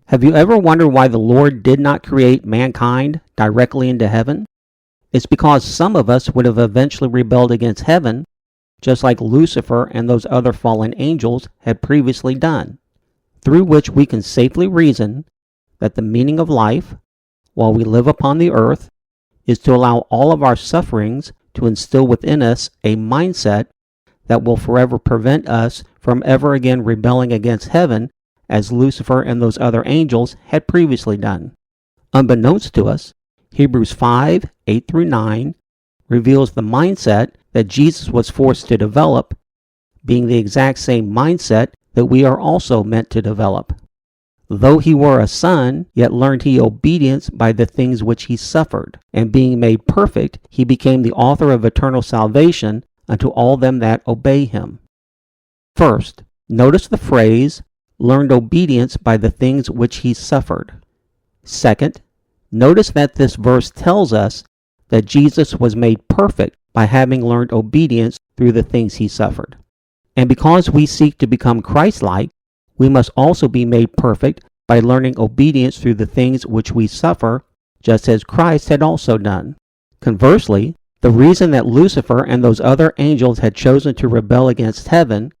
Have you ever wondered why the Lord did not create mankind directly into heaven? It's because some of us would have eventually rebelled against heaven, just like Lucifer and those other fallen angels had previously done, through which we can safely reason that the meaning of life, while we live upon the earth, is to allow all of our sufferings to instill within us a mindset that will forever prevent us from ever again rebelling against heaven as Lucifer and those other angels had previously done. Unbeknownst to us, Hebrews 5:8-9 reveals the mindset that Jesus was forced to develop, being the exact same mindset that we are also meant to develop. Though he were a son, yet learned he obedience by the things which he suffered, and being made perfect, he became the author of eternal salvation unto all them that obey him. First, notice the phrase, learned obedience by the things which he suffered. Second, notice that this verse tells us that Jesus was made perfect by having learned obedience through the things he suffered. And because we seek to become Christ-like, we must also be made perfect by learning obedience through the things which we suffer, just as Christ had also done. Conversely, the reason that Lucifer and those other angels had chosen to rebel against heaven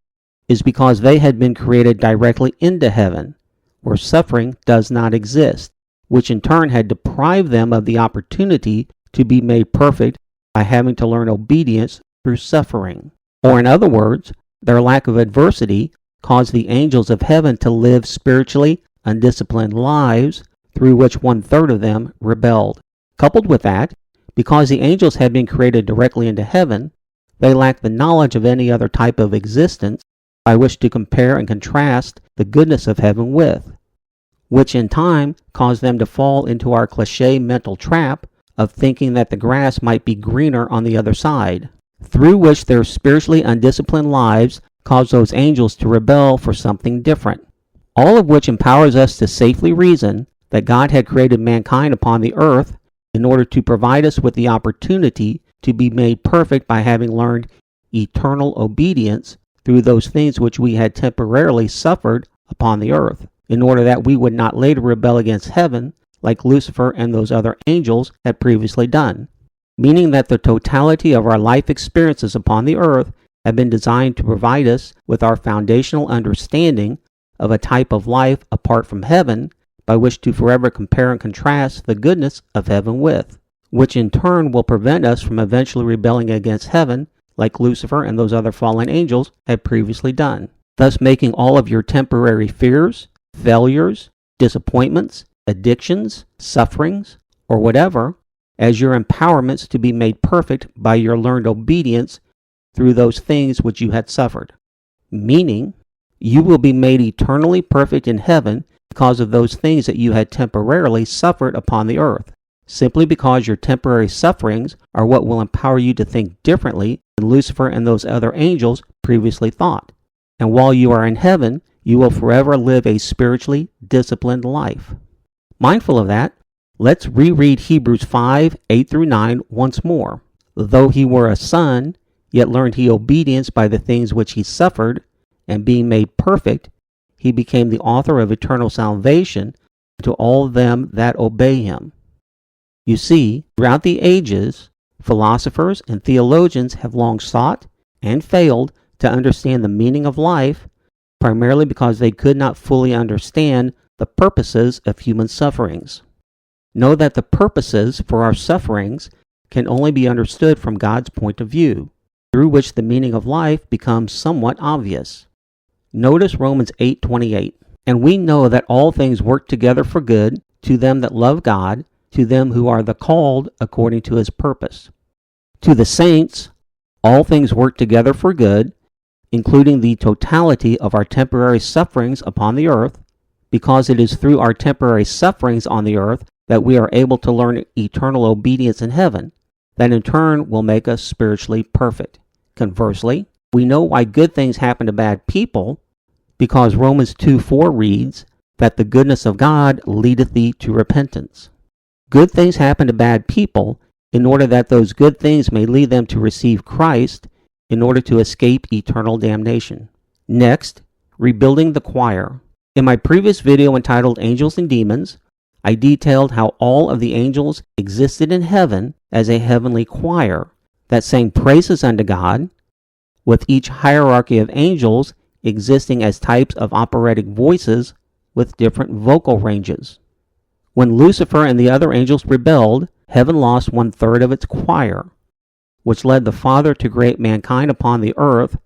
is because they had been created directly into heaven, where suffering does not exist, which in turn had deprived them of the opportunity to be made perfect by having to learn obedience through suffering. Or in other words, their lack of adversity caused the angels of heaven to live spiritually undisciplined lives, through which 1/3 of them rebelled. Coupled with that, because the angels had been created directly into heaven, they lacked the knowledge of any other type of existence by which to compare and contrast the goodness of heaven with, which in time caused them to fall into our cliché mental trap of thinking that the grass might be greener on the other side, through which their spiritually undisciplined lives caused those angels to rebel for something different. All of which empowers us to safely reason that God had created mankind upon the earth in order to provide us with the opportunity to be made perfect by having learned eternal obedience through those things which we had temporarily suffered upon the earth, in order that we would not later rebel against heaven like Lucifer and those other angels had previously done. Meaning that the totality of our life experiences upon the earth have been designed to provide us with our foundational understanding of a type of life apart from heaven by which to forever compare and contrast the goodness of heaven with, which in turn will prevent us from eventually rebelling against heaven like Lucifer and those other fallen angels had previously done, thus making all of your temporary fears, failures, disappointments, addictions, sufferings, or whatever, as your empowerments to be made perfect by your learned obedience through those things which you had suffered. Meaning, you will be made eternally perfect in heaven because of those things that you had temporarily suffered upon the earth, simply because your temporary sufferings are what will empower you to think differently than Lucifer and those other angels previously thought. And while you are in heaven, you will forever live a spiritually disciplined life. Mindful of that, let's reread Hebrews 5:8-9 once more. Though he were a son, yet learned he obedience by the things which he suffered, and being made perfect, he became the author of eternal salvation to all them that obey him. You see, throughout the ages, philosophers and theologians have long sought and failed to understand the meaning of life, primarily because they could not fully understand the purposes of human sufferings. Know that the purposes for our sufferings can only be understood from God's point of view, through which the meaning of life becomes somewhat obvious. Notice Romans 8:28. And we know that all things work together for good to them that love God, to them who are the called according to his purpose. To the saints, all things work together for good, including the totality of our temporary sufferings upon the earth, because it is through our temporary sufferings on the earth that we are able to learn eternal obedience in heaven, that in turn will make us spiritually perfect. Conversely, we know why good things happen to bad people, because Romans 2:4 reads that the goodness of God leadeth thee to repentance. Good things happen to bad people in order that those good things may lead them to receive Christ in order to escape eternal damnation. Next, rebuilding the choir. In my previous video entitled Angels and Demons, I detailed how all of the angels existed in heaven as a heavenly choir that sang praises unto God, with each hierarchy of angels existing as types of operatic voices with different vocal ranges. When Lucifer and the other angels rebelled, heaven lost 1/3 of its choir, which led the Father to create mankind upon the earth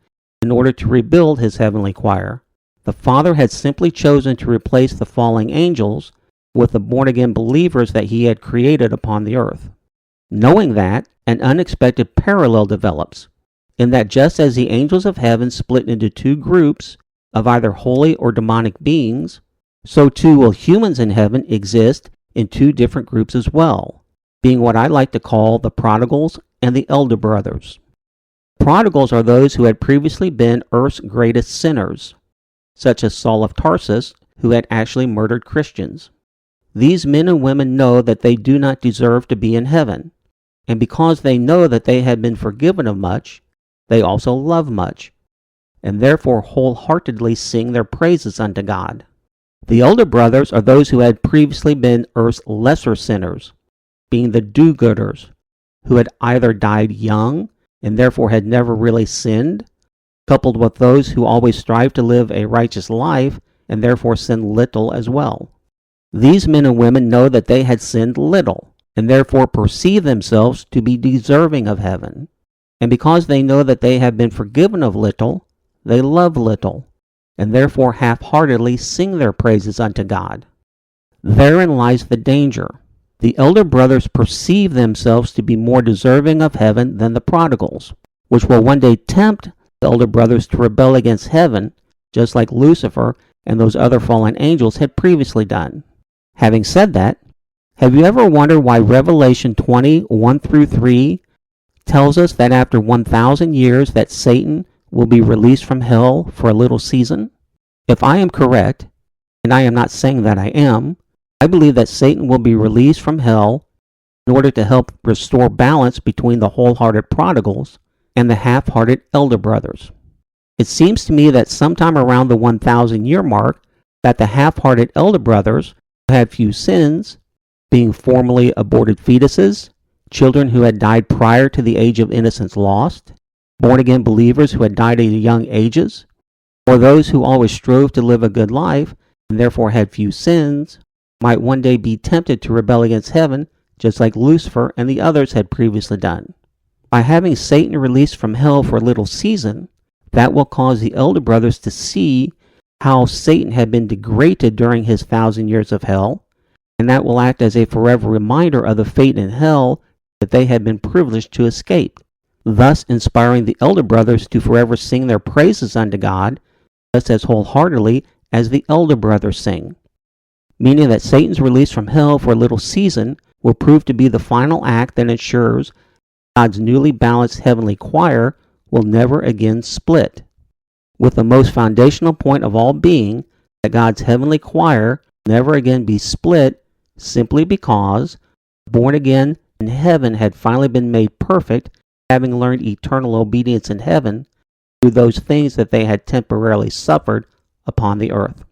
in order to rebuild his heavenly choir. The Father had simply chosen to replace the falling angels with the born-again believers that he had created upon the earth. Knowing that, an unexpected parallel develops, in that just as the angels of heaven split into two groups of either holy or demonic beings, so too will humans in heaven exist in two different groups as well, being what I like to call the prodigals and the elder brothers. Prodigals are those who had previously been earth's greatest sinners, such as Saul of Tarsus, who had actually murdered Christians. These men and women know that they do not deserve to be in heaven, and because they know that they have been forgiven of much, they also love much, and therefore wholeheartedly sing their praises unto God. The elder brothers are those who had previously been earth's lesser sinners, being the do-gooders, who had either died young and therefore had never really sinned, coupled with those who always strive to live a righteous life and therefore sin little as well. These men and women know that they had sinned little, and therefore perceive themselves to be deserving of heaven. And because they know that they have been forgiven of little, they love little, and therefore half-heartedly sing their praises unto God. Therein lies the danger. The elder brothers perceive themselves to be more deserving of heaven than the prodigals, which will one day tempt the elder brothers to rebel against heaven, just like Lucifer and those other fallen angels had previously done. Having said that, have you ever wondered why Revelation 20:1-3 tells us that after 1,000 years that Satan will be released from hell for a little season? If I am correct, and I am not saying that I am, I believe that Satan will be released from hell in order to help restore balance between the wholehearted prodigals and the half-hearted elder brothers. It seems to me that sometime around the 1,000-year mark that the half-hearted elder brothers who had few sins, being formerly aborted fetuses, children who had died prior to the age of innocence lost, born-again believers who had died at young ages, or those who always strove to live a good life and therefore had few sins, might one day be tempted to rebel against heaven just like Lucifer and the others had previously done. By having Satan released from hell for a little season, that will cause the elder brothers to see how Satan had been degraded during his 1,000 years of hell, and that will act as a forever reminder of the fate in hell that they had been privileged to escape, thus inspiring the elder brothers to forever sing their praises unto God just as wholeheartedly as the elder brothers sing. Meaning that Satan's release from hell for a little season will prove to be the final act that ensures God's newly balanced heavenly choir will never again split, with the most foundational point of all being that God's heavenly choir will never again be split simply because born again in heaven had finally been made perfect, having learned eternal obedience in heaven through those things that they had temporarily suffered upon the earth.